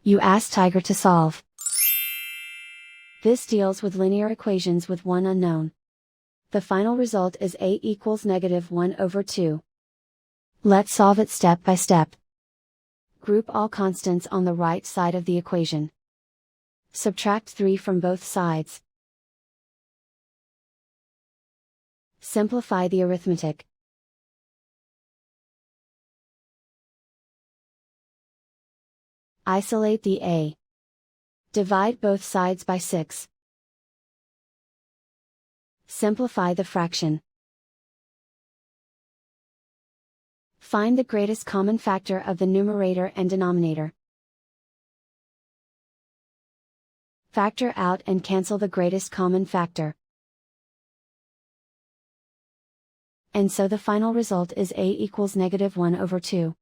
You ask Tiger to solve. This deals with linear equations with one unknown. The final result is a equals -1/2. Let's solve it step by step. Group all constants on the right side of the equation. Subtract 3 from both sides. Simplify the arithmetic. Isolate the a. Divide both sides by 6. Simplify the fraction. Find the greatest common factor of the numerator and denominator. Factor out and cancel the greatest common factor. And so the final result is a equals -1/2.